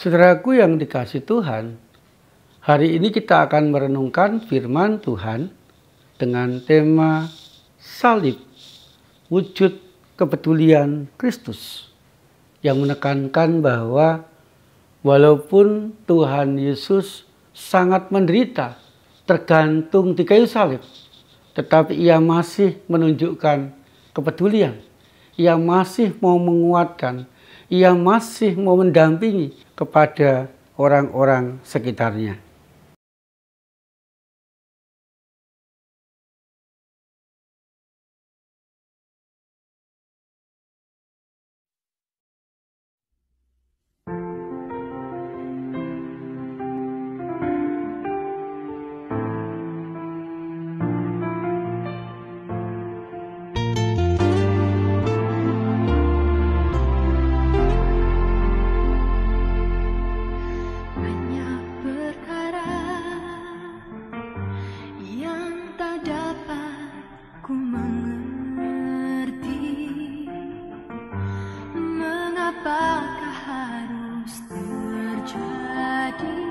Saudaraku yang dikasihi Tuhan, hari ini kita akan merenungkan firman Tuhan dengan tema salib, wujud kepedulian Kristus, yang menekankan bahwa walaupun Tuhan Yesus sangat menderita, tergantung di kayu salib, tetapi ia masih menunjukkan kepedulian. Ia masih mau menguatkan, ia masih mau mendampingi kepada orang-orang sekitarnya. Apakah harus terjadi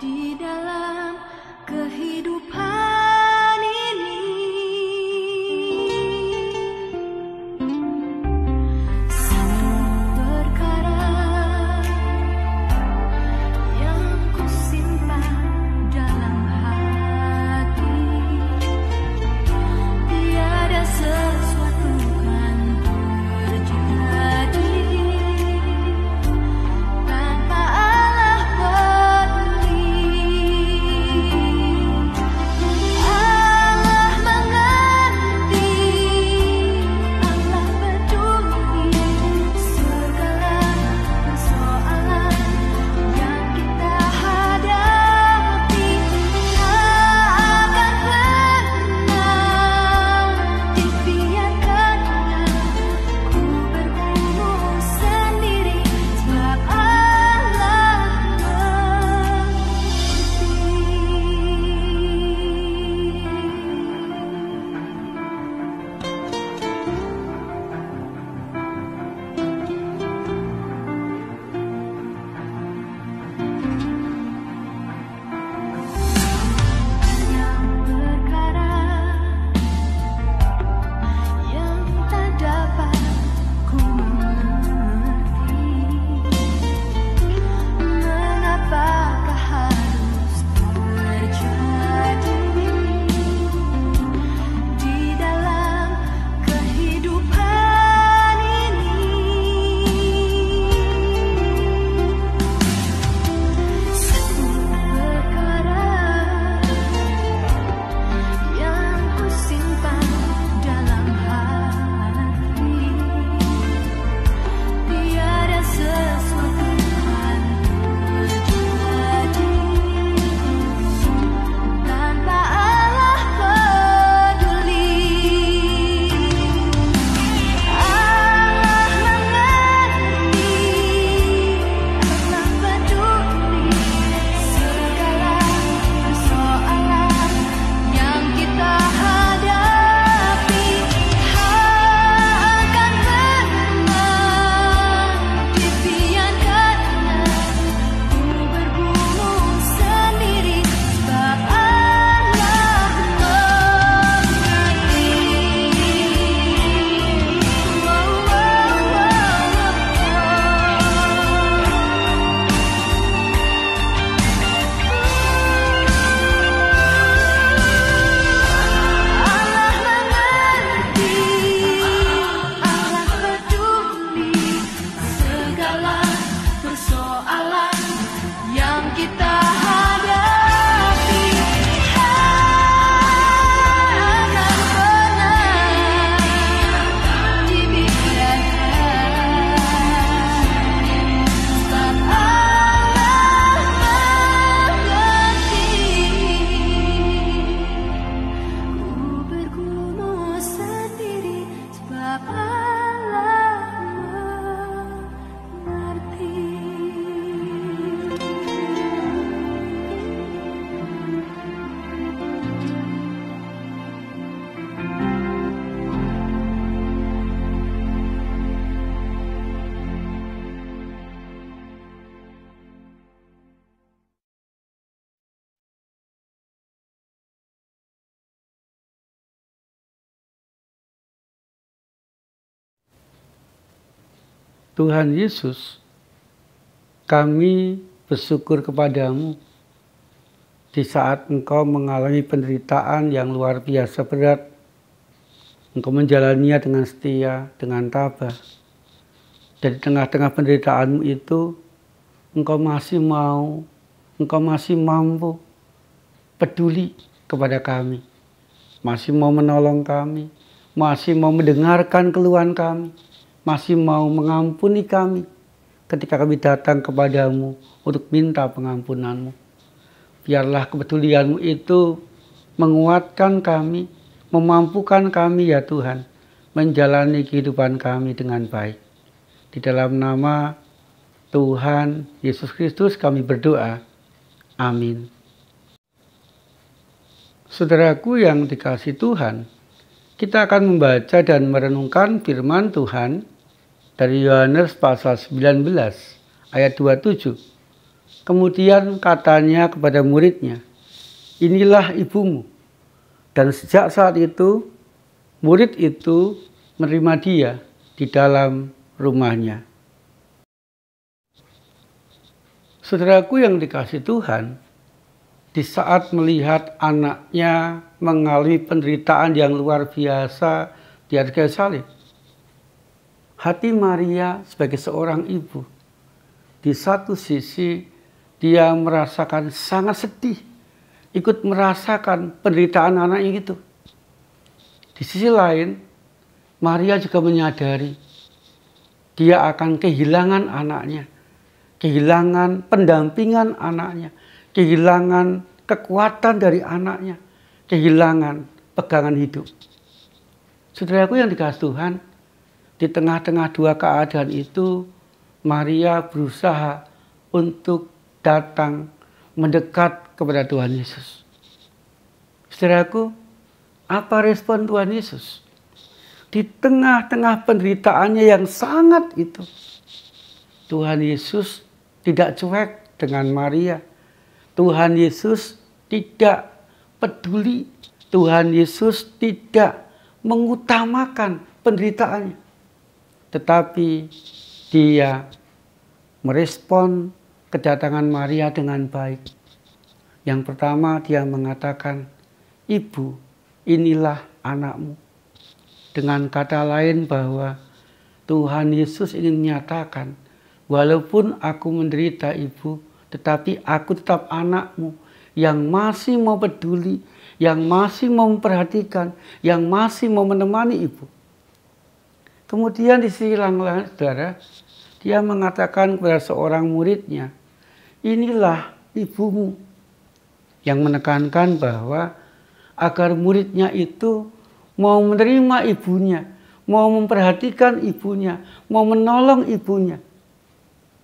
di dalam kehidupan ini? Satu perkara yang ku simpan dalam hati, tiada sesuatu kan terjadi Tuhan Yesus, kami bersyukur kepadamu di saat Engkau mengalami penderitaan yang luar biasa berat. Engkau menjalaninya dengan setia, dengan tabah. Dan di tengah-tengah penderitaanmu itu, Engkau masih mampu peduli kepada kami. Masih mau menolong kami, masih mau mendengarkan keluhan kami, masih mau mengampuni kami ketika kami datang kepadamu untuk minta pengampunanmu. Biarlah kepedulianmu itu menguatkan kami, memampukan kami ya Tuhan, menjalani kehidupan kami dengan baik. Di dalam nama Tuhan Yesus Kristus kami berdoa. Amin. Saudaraku yang dikasihi Tuhan, kita akan membaca dan merenungkan firman Tuhan dari Yohanes pasal 19 ayat 27. Kemudian katanya kepada muridnya, inilah ibumu. Dan sejak saat itu, murid itu menerima dia di dalam rumahnya. Saudaraku yang dikasihi Tuhan, di saat melihat anaknya mengalami penderitaan yang luar biasa di atas kayu salib, hati Maria sebagai seorang ibu, di satu sisi dia merasakan sangat sedih, ikut merasakan penderitaan anaknya itu. Di sisi lain, Maria juga menyadari dia akan kehilangan anaknya, kehilangan pendampingan anaknya, kehilangan kekuatan dari anaknya, kehilangan pegangan hidup. Saudaraku yang dikasihi Tuhan, di tengah-tengah dua keadaan itu, Maria berusaha untuk datang mendekat kepada Tuhan Yesus. Saudaraku, apa respon Tuhan Yesus? Di tengah-tengah penderitaannya yang sangat itu, Tuhan Yesus tidak cuek dengan Maria. Tuhan Yesus tidak peduli. Tuhan Yesus tidak mengutamakan penderitaannya. Tetapi dia merespon kedatangan Maria dengan baik. Yang pertama dia mengatakan, ibu, inilah anakmu. Dengan kata lain bahwa Tuhan Yesus ingin menyatakan, walaupun aku menderita ibu, tetapi aku tetap anakmu yang masih mau peduli, yang masih mau memperhatikan, yang masih mau menemani ibu. Kemudian di sisi lain, saudara, dia mengatakan kepada seorang muridnya, inilah ibumu. Yang menekankan bahwa agar muridnya itu mau menerima ibunya, mau memperhatikan ibunya, mau menolong ibunya.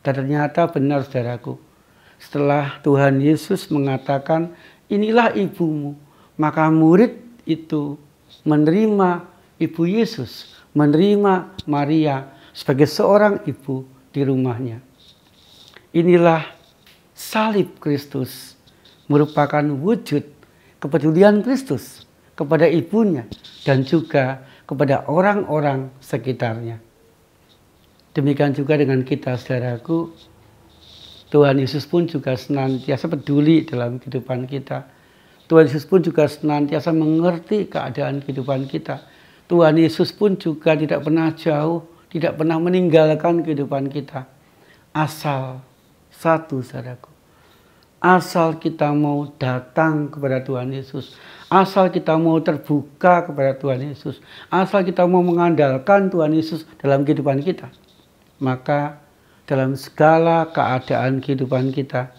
Dan ternyata benar saudaraku, setelah Tuhan Yesus mengatakan inilah ibumu, maka murid itu menerima ibu Yesus, menerima Maria sebagai seorang ibu di rumahnya. Inilah salib Kristus, merupakan wujud kepedulian Kristus kepada ibunya dan juga kepada orang-orang sekitarnya. Demikian juga dengan kita saudaraku, Tuhan Yesus pun juga senantiasa peduli dalam kehidupan kita. Tuhan Yesus pun juga senantiasa mengerti keadaan kehidupan kita. Tuhan Yesus pun juga tidak pernah jauh, tidak pernah meninggalkan kehidupan kita. Asal satu saudaraku, asal kita mau datang kepada Tuhan Yesus, asal kita mau terbuka kepada Tuhan Yesus, asal kita mau mengandalkan Tuhan Yesus dalam kehidupan kita, maka dalam segala keadaan kehidupan kita,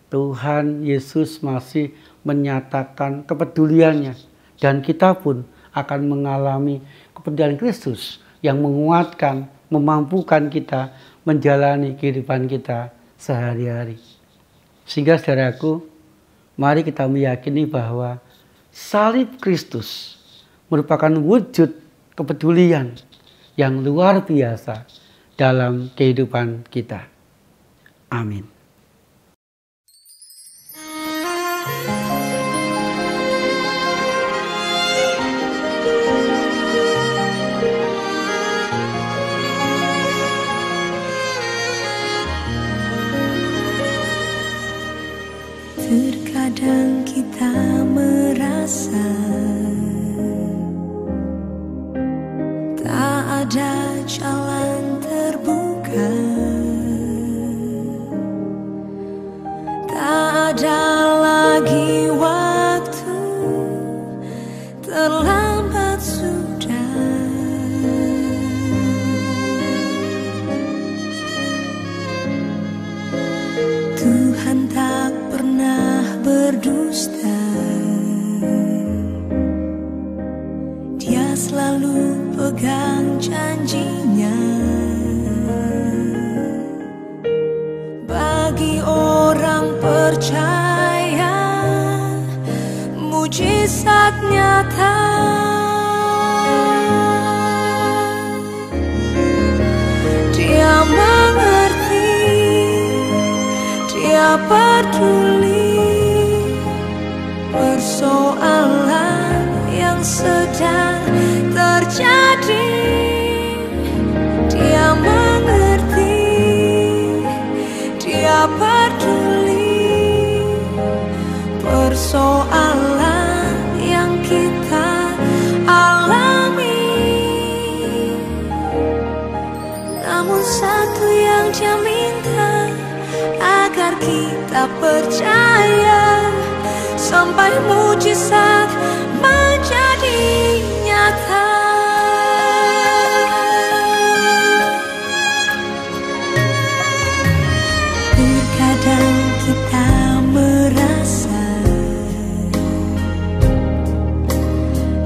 Tuhan Yesus masih menyatakan kepeduliannya, dan kita pun akan mengalami kepedulian Kristus yang menguatkan, memampukan kita menjalani kehidupan kita sehari-hari. Sehingga saudaraku, mari kita meyakini bahwa salib Kristus merupakan wujud kepedulian yang luar biasa dalam kehidupan kita. Amin. Terkadang kita merasa tak ada jalan terbuka, tak ada lagi waktu, terlambat sudah. Tuhan tak pernah berdusta, Dia selalu pegang janjinya. Bagi orang percaya, mujizat nyata. Dia mengerti, Dia peduli persoalan yang sedang terjadi. Dia mengerti, Dia peduli persoalan yang kita alami. Namun satu yang Dia minta, agar kita percaya sampai mujizat menjadi nyata. Terkadang kita merasa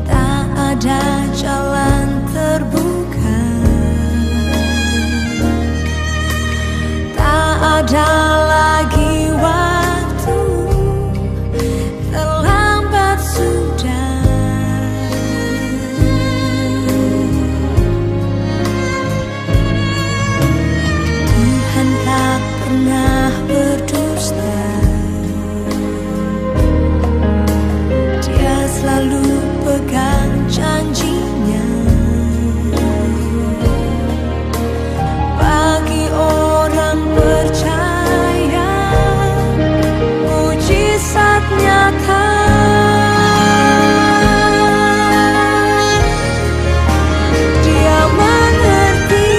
tak ada jalan terbuka, tak ada lagi waktu, terlambat sudah. Tuhan tak pernah berdusta, Dia selalu pegang janjinya. Bagi orang percaya, mujizat nyata. Dia mengerti,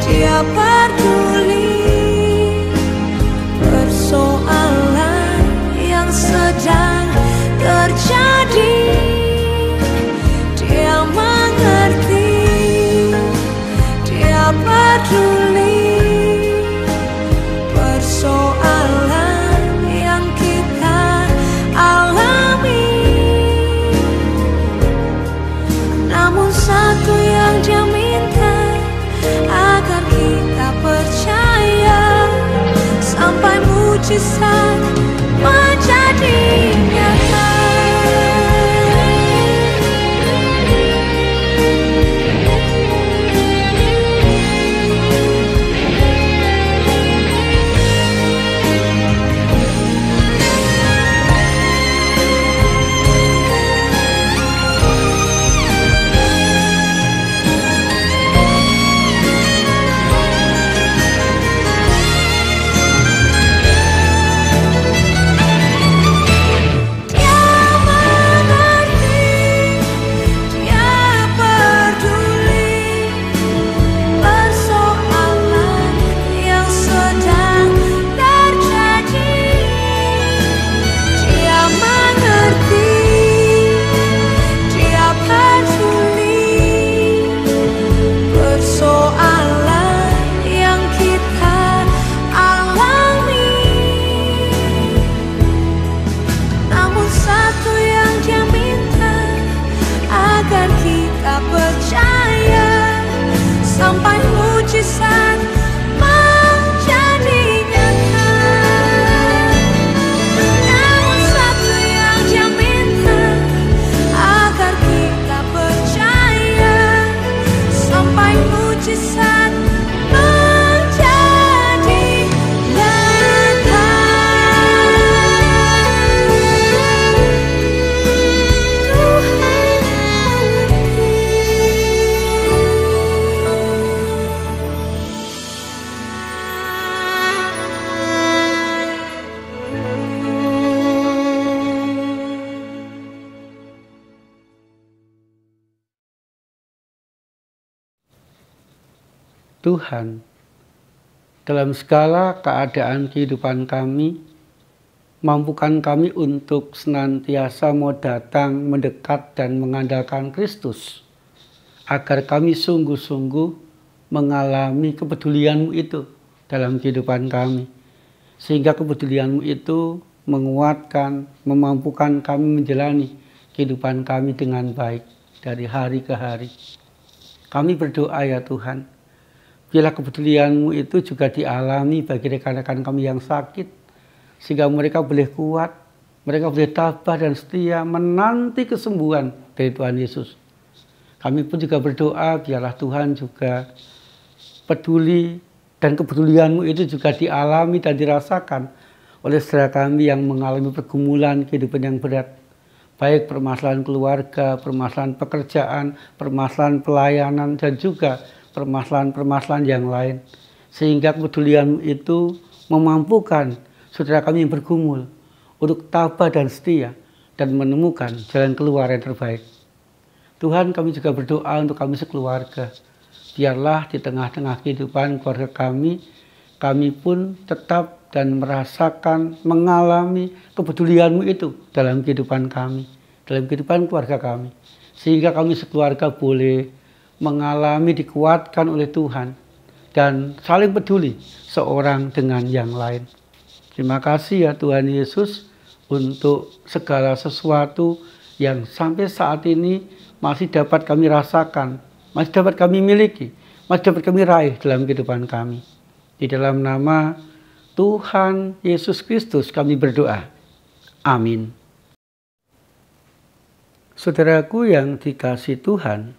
Dia peduli persoalan yang sedang terjadi. Dia mengerti, Dia peduli persoalan yang kita alami. Namun satu yang Dia minta, agar kita percaya sampai mujizat menjadi nyata. Tuhan, dalam segala keadaan kehidupan kami, mampukan kami untuk senantiasa mau datang, mendekat, dan mengandalkan Kristus, agar kami sungguh-sungguh mengalami kepedulian-Mu itu dalam kehidupan kami. Sehingga kepedulian-Mu itu menguatkan, memampukan kami menjalani kehidupan kami dengan baik dari hari ke hari. Kami berdoa ya Tuhan, biarlah kepedulian-Mu itu juga dialami bagi rekan-rekan kami yang sakit, sehingga mereka boleh kuat, mereka boleh tabah dan setia menanti kesembuhan dari Tuhan Yesus. Kami pun juga berdoa biarlah Tuhan juga peduli dan kepedulian-Mu itu juga dialami dan dirasakan oleh saudara kami yang mengalami pergumulan kehidupan yang berat. Baik permasalahan keluarga, permasalahan pekerjaan, permasalahan pelayanan, dan juga permasalahan-permasalahan yang lain. Sehingga kepedulian itu memampukan saudara kami yang bergumul untuk tabah dan setia dan menemukan jalan keluar yang terbaik. Tuhan, kami juga berdoa untuk kami sekeluarga. Biarlah di tengah-tengah kehidupan keluarga kami pun tetap dan merasakan, mengalami kepedulian-Mu itu dalam kehidupan kami, dalam kehidupan keluarga kami. Sehingga kami sekeluarga boleh mengalami, dikuatkan oleh Tuhan, dan saling peduli seorang dengan yang lain. Terima kasih ya Tuhan Yesus untuk segala sesuatu yang sampai saat ini masih dapat kami rasakan, masih dapat kami miliki, masih dapat kami raih dalam kehidupan kami. Di dalam nama Tuhan Yesus Kristus kami berdoa. Amin. Saudaraku yang dikasihi Tuhan,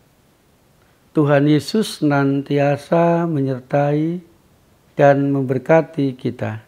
Tuhan Yesus senantiasa menyertai dan memberkati kita.